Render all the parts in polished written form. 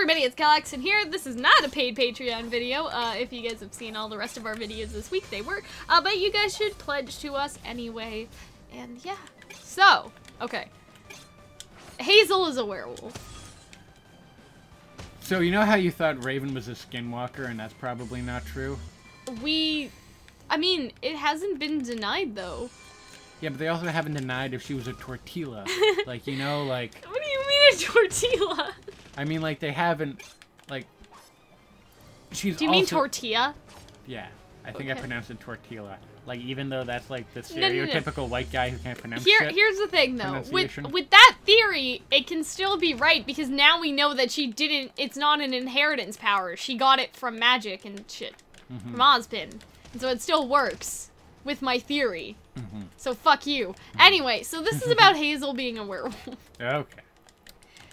everybody, it's Calxiyn here. This is not a paid Patreon video. If you guys have seen all the rest of our videos this week, they were. But you guys should pledge to us anyway. And yeah. So, okay. Hazel is a werewolf. So you know how you thought Raven was a skinwalker and that's probably not true? I mean, it hasn't been denied though. Yeah, but they also haven't denied if she was a tortilla. Like, you know, like... What do you mean a tortilla? I mean, like, they haven't, like... She's Do you mean tortilla? Yeah, I think Okay. I pronounced it tortilla. Like, even though that's, like, the stereotypical white guy who can't pronounce Here's the thing, though. With that theory, it can still be right, because now we know that she didn't... It's not an inheritance power. She got it from magic and shit. From Ozpin. And so it still works. With my theory. So fuck you. Anyway, so this is about Hazel being a werewolf. Okay.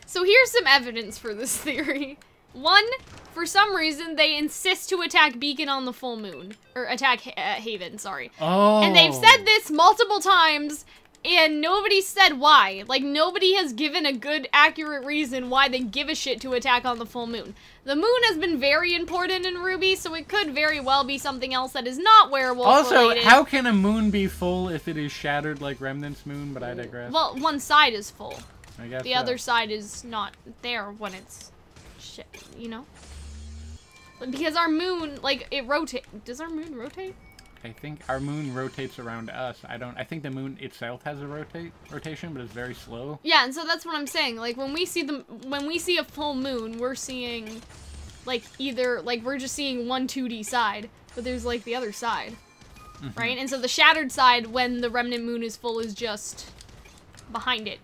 So here's some evidence for this theory. One, for some reason, they insist to attack Beacon on the full moon. Or attack Haven, sorry. Oh. And they've said this multiple times, and nobody said why. Like, nobody has given a good, accurate reason why they give a shit to attack on the full moon. The moon has been very important in RWBY, so it could very well be something else that is not werewolf related. Also, how can a moon be full if it is shattered like Remnant's moon? But I digress. Well, one side is full. I guess the other side is not there when it's shit, you know? Because our moon, like, it rotates. Does our moon rotate? I think our moon rotates around us. I think the moon itself has a rotation, but it's very slow. Yeah, and so that's what I'm saying. Like, when we see a full moon, we're seeing, like, either, like, we're just seeing one 2D side, but there's, like, the other side, right? And so the shattered side, when the remnant moon is full, is just behind it.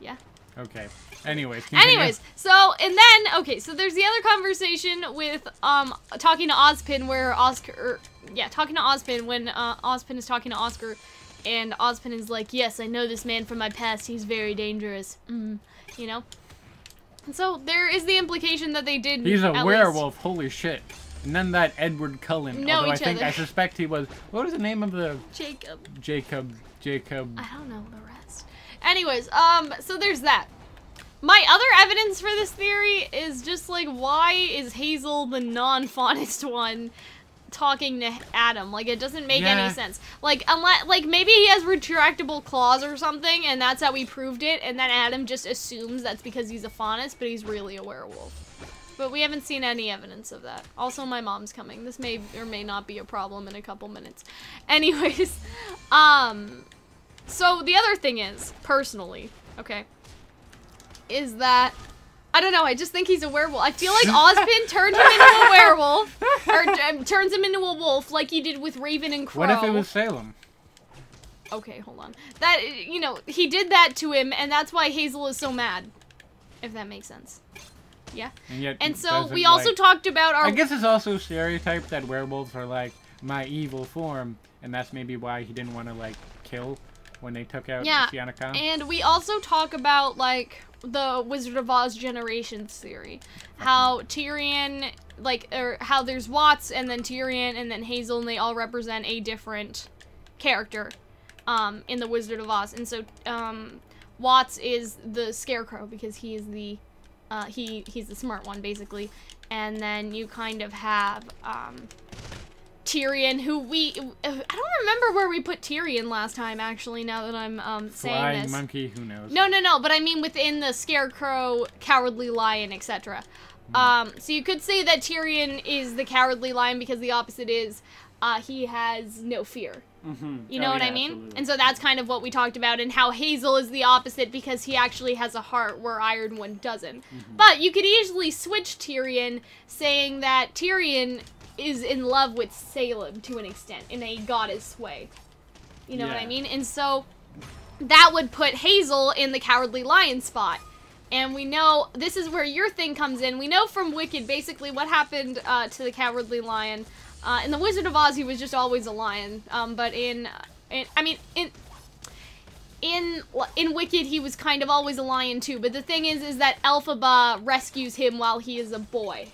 Yeah? Okay. Anyways, continue. So, and then, okay, so there's the other conversation with, talking to Ozpin where talking to Ozpin when, Ozpin is talking to Oscar, and Ozpin is like, yes, I know this man from my past, he's very dangerous, you know? And so, there is the implication that they did He's a werewolf, holy shit. And then that Edward Cullen, although I suspect he was, what was the name of the... Jacob. I don't know the rest. Anyways, so there's that. My other evidence for this theory is just, like, why is Hazel the non-faunest one talking to Adam? Like, it doesn't make any sense. Like, unless, like, maybe he has retractable claws or something, and that's how we proved it, and then Adam just assumes that's because he's a faunus, but he's really a werewolf. But we haven't seen any evidence of that. Also, my mom's coming. This may or may not be a problem in a couple minutes. Anyways, so the other thing is, personally, okay, is that, I don't know, I just think he's a werewolf. I feel like Ozpin turned him into a werewolf, or turns him into a wolf like he did with Raven and Crow. What if it was Salem? Okay, hold on. That, you know, he did that to him, and that's why Hazel is so mad. If that makes sense. Yeah? And so, we also talked about our... I guess it's also stereotyped that werewolves are, like, my evil form, and that's maybe why he didn't want to, like, kill when they took out Tiana Khan. And we also talk about, like, the Wizard of Oz generations theory. How Tyrion, like, or how there's Watts, and then Tyrion, and then Hazel, and they all represent a different character, in the Wizard of Oz. And so, Watts is the Scarecrow, because he is the, he's the smart one, basically. And then you kind of have, Tyrion, who I don't remember where we put Tyrion last time, actually, now that I'm, saying Flying this. monkey, who knows? No, but I mean within the Scarecrow, Cowardly Lion, etc. So you could say that Tyrion is the Cowardly Lion because the opposite is, he has no fear. You know what I mean? Absolutely. And so that's kind of what we talked about, and how Hazel is the opposite because he actually has a heart where Iron One doesn't. But you could easily switch Tyrion, saying that Tyrion is in love with Salem to an extent, in a goddess way. You know what I mean? And so, that would put Hazel in the Cowardly Lion spot. And we know, this is where your thing comes in, we know from Wicked basically what happened to the Cowardly Lion. In the Wizard of Oz, he was just always a lion, but in Wicked, he was kind of always a lion too, but the thing is that Elphaba rescues him while he is a boy.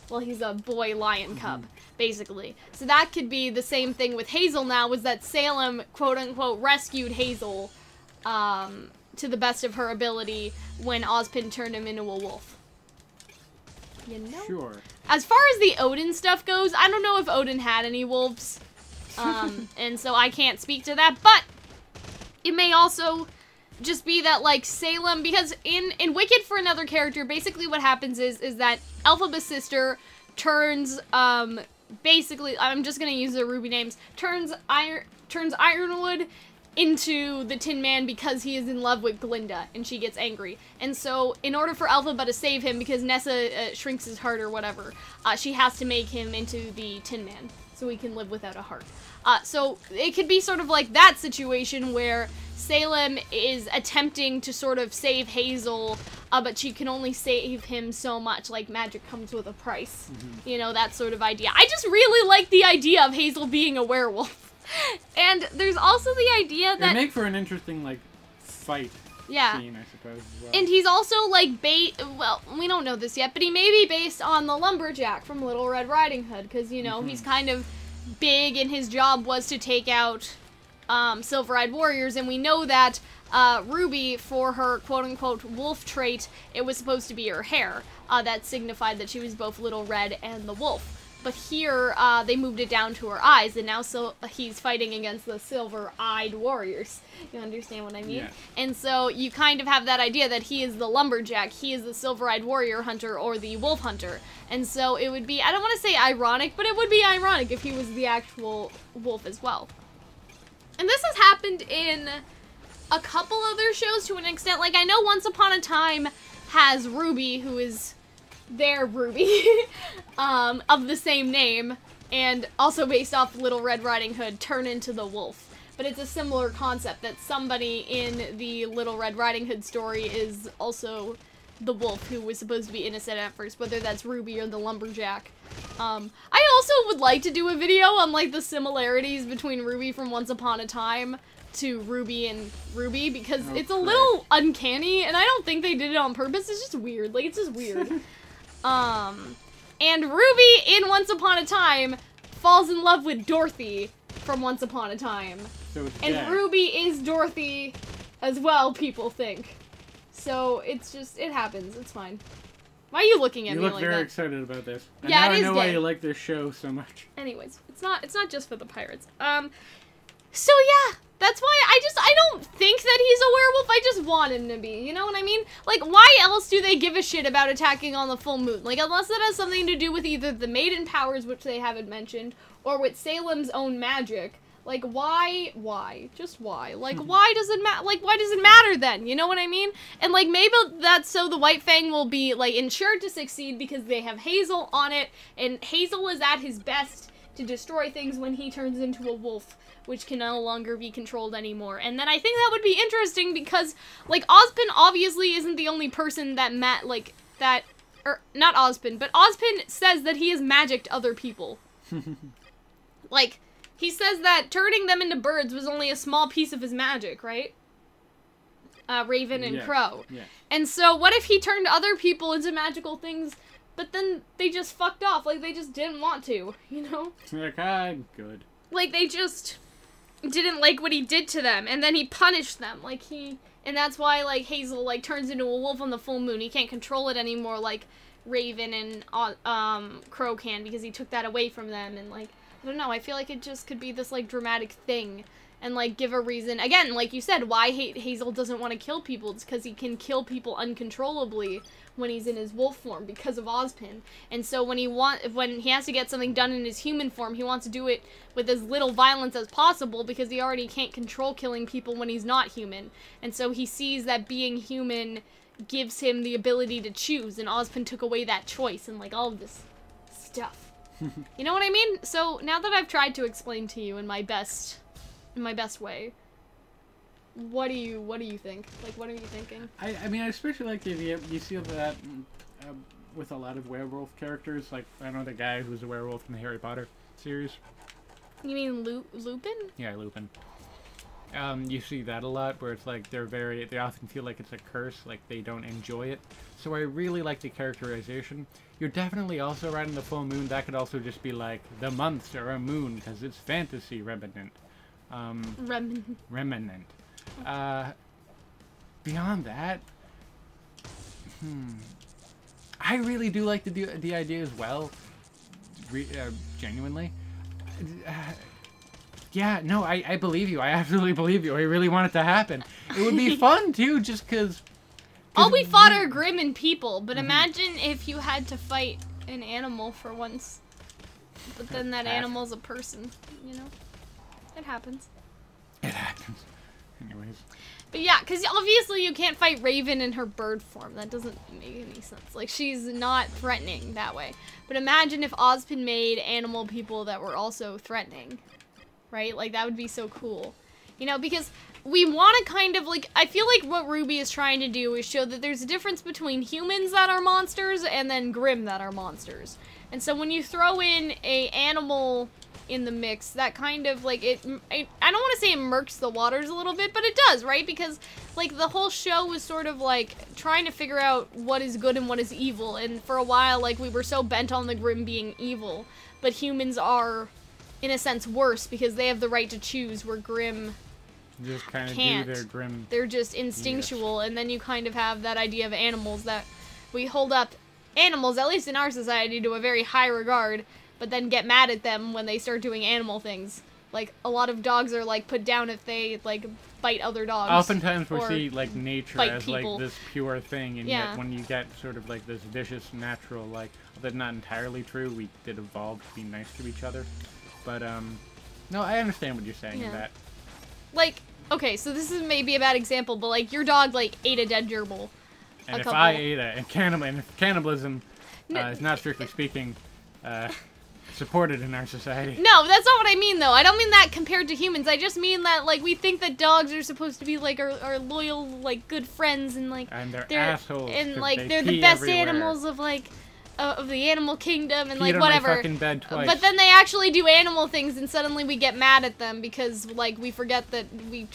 Well, he's a boy lion cub, basically. So that could be the same thing with Hazel now, was that Salem, quote-unquote, rescued Hazel, to the best of her ability when Ozpin turned him into a wolf. You know? Sure. As far as the Odin stuff goes, I don't know if Odin had any wolves. And so I can't speak to that, but it may also just be that, like, Salem, because in Wicked for Another Character, basically what happens is that Elphaba's sister turns, basically, I'm just gonna use their RWBY names, turns Ironwood into the Tin Man because he is in love with Glinda, and she gets angry. And so, in order for Elphaba to save him, because Nessa shrinks his heart or whatever, she has to make him into the Tin Man, so he can live without a heart. So, it could be sort of like that situation where Salem is attempting to sort of save Hazel, but she can only save him so much, like magic comes with a price. You know, that sort of idea. I just really like the idea of Hazel being a werewolf. And there's also the idea that... It'd make for an interesting, like, fight scene, I suppose, as well. And he's also, like, well, we don't know this yet, but he may be based on the Lumberjack from Little Red Riding Hood, because, you know, he's kind of big, and his job was to take out Silver-Eyed Warriors, and we know that RWBY, for her quote-unquote wolf trait, it was supposed to be her hair. That signified that she was both Little Red and the wolf. But here, they moved it down to her eyes, and now he's fighting against the Silver-Eyed Warriors. You understand what I mean? Yeah. And so you kind of have that idea that he is the Lumberjack, he is the Silver-Eyed Warrior Hunter, or the Wolf Hunter. And so it would be, I don't want to say ironic, but it would be ironic if he was the actual wolf as well. And this has happened in a couple other shows to an extent. Like, I know Once Upon a Time has RWBY, who is their RWBY, of the same name, and also based off Little Red Riding Hood, turn into the wolf. But it's a similar concept, that somebody in the Little Red Riding Hood story is also the wolf, who was supposed to be innocent at first, whether that's RWBY or the Lumberjack. I also would like to do a video on, like, the similarities between RWBY from Once Upon a Time to Ruby and RWBY, because it's a little uncanny, and I don't think they did it on purpose. It's just weird. Like, it's just weird. And RWBY in Once Upon a Time falls in love with Dorothy from Once Upon a Time. So it's and RWBY is Dorothy as well, people think. So it's just, it happens. It's fine. Why are you looking at me like that? You look very excited about this. And yeah, now it is I know gay. why you like this show so much. Anyways, it's not just for the pirates. So yeah, that's why I don't think that he's a werewolf. I just want him to be. You know what I mean? Like, why else do they give a shit about attacking on the full moon? Like, unless it has something to do with either the maiden powers, which they haven't mentioned, or with Salem's own magic. Like, why? Just why? Like, why does it matter? Like, why does it matter then? You know what I mean? And, like, maybe that's so the White Fang will be, like, ensured to succeed because they have Hazel on it, and Hazel is at his best to destroy things when he turns into a wolf, which can no longer be controlled anymore. And then I think that would be interesting because, like, Ozpin obviously isn't the only person that not Ozpin, but Ozpin says that he has magicked other people. Like, he says that turning them into birds was only a small piece of his magic, right? Raven and Crow. Yeah. And so what if he turned other people into magical things, but then they just fucked off, like they just didn't want to, you know? Like, I'm good. Like, they just didn't like what he did to them, and then he punished them, and that's why, like, Hazel, like, turns into a wolf on the full moon. He can't control it anymore like Raven and, Crow can, because he took that away from them, and, like, I don't know, I feel like it just could be this, like, dramatic thing, and, like, give a reason. Again, like you said, why Hazel doesn't want to kill people, it's because he can kill people uncontrollably when he's in his wolf form, because of Ozpin. And so when he has to get something done in his human form, he wants to do it with as little violence as possible, because he already can't control killing people when he's not human. And so he sees that being human gives him the ability to choose, and Ozpin took away that choice, and, like, all of this stuff. You know what I mean? So now that I've tried to explain to you in my best way, what do you think? Like, what are you thinking? I mean, I especially like the idea, you see that with a lot of werewolf characters, like, I know the guy who's a werewolf in the Harry Potter series. You mean Lupin? Yeah, Lupin. You see that a lot, where it's like, they often feel like it's a curse, like they don't enjoy it. So I really like the characterization. You're definitely also right on the full moon. That could also just be like, the months are a moon, because it's fantasy remnant. Remnant. Beyond that, I really do like the idea as well. Genuinely. Yeah, no, I believe you. I absolutely believe you. I really want it to happen. It would be fun, too, just because... All we fought are Grimm and people, but imagine if you had to fight an animal for once. But then that animal's a person, you know? It happens. It happens. Anyways. But yeah, because obviously you can't fight Raven in her bird form. That doesn't make any sense. Like, she's not threatening that way. But imagine if Ozpin made animal people that were also threatening. Right? Like, that would be so cool. You know, because we want to kind of, like, I feel like what RWBY is trying to do is show that there's a difference between humans that are monsters and then Grimm that are monsters. And so when you throw in a animal in the mix, that kind of, like, I don't want to say it murks the waters a little bit, but it does, right? Because, like, the whole show was sort of, like, trying to figure out what is good and what is evil. And for a while, like, we were so bent on the Grimm being evil. But humans are, in a sense, worse because they have the right to choose, where Grimm just kind of can't. do their Grimm. They're just instinctual, and then you kind of have that idea of animals that we hold up animals, at least in our society, to a very high regard, but then get mad at them when they start doing animal things. Like, a lot of dogs are, like, put down if they, like, bite other dogs. Oftentimes we see, like, nature as, people. like, this pure thing, and yet when you get sort of, like, this vicious, natural, like, that's not entirely true, we did evolve to be nice to each other. But, no, I understand what you're saying in that. Like, okay, so this is maybe a bad example, but, like, your dog, like, ate a dead gerbil. And if I ate and if cannibalism is not strictly speaking supported in our society. No, that's not what I mean, though. I don't mean that compared to humans. I just mean that, like, we think that dogs are supposed to be, like, our loyal, like, good friends, and, like... And they're assholes. And, like, they're the best animals of, like... of the animal kingdom and like whatever. On my fucking bed twice. But then they actually do animal things and suddenly we get mad at them because like we forget that we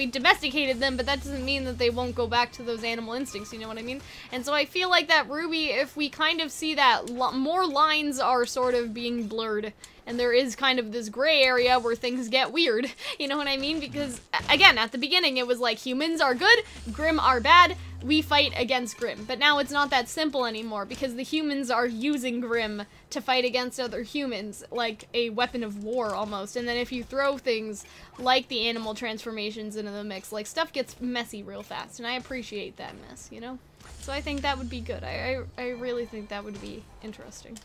domesticated them, but that doesn't mean that they won't go back to those animal instincts, you know what I mean? And so I feel like that RWBY, if we kind of see that more lines are sort of being blurred and there is kind of this gray area where things get weird, you know what I mean? Because again, at the beginning it was like humans are good, Grimm are bad, we fight against Grimm. But now it's not that simple anymore because the humans are using Grimm to fight against other humans, like a weapon of war almost. And then if you throw things like the animal transformations into the mix, like stuff gets messy real fast. And I appreciate that mess, you know? So I think that would be good. I really think that would be interesting.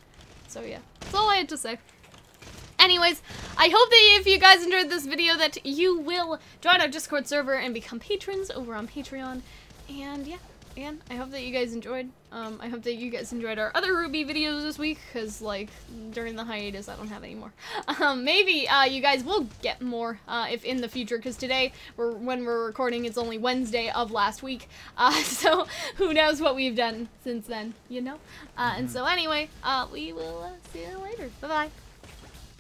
So yeah, that's all I had to say. Anyways, I hope that if you guys enjoyed this video that you will join our Discord server and become patrons over on Patreon. And yeah, again, I hope that you guys enjoyed. I hope that you guys enjoyed our other RWBY videos this week, because, like, during the hiatus, I don't have any more. Maybe you guys will get more if in the future, because today, when we're recording, it's only Wednesday of last week. So who knows what we've done since then, you know? And so anyway, we will see you later. Bye-bye.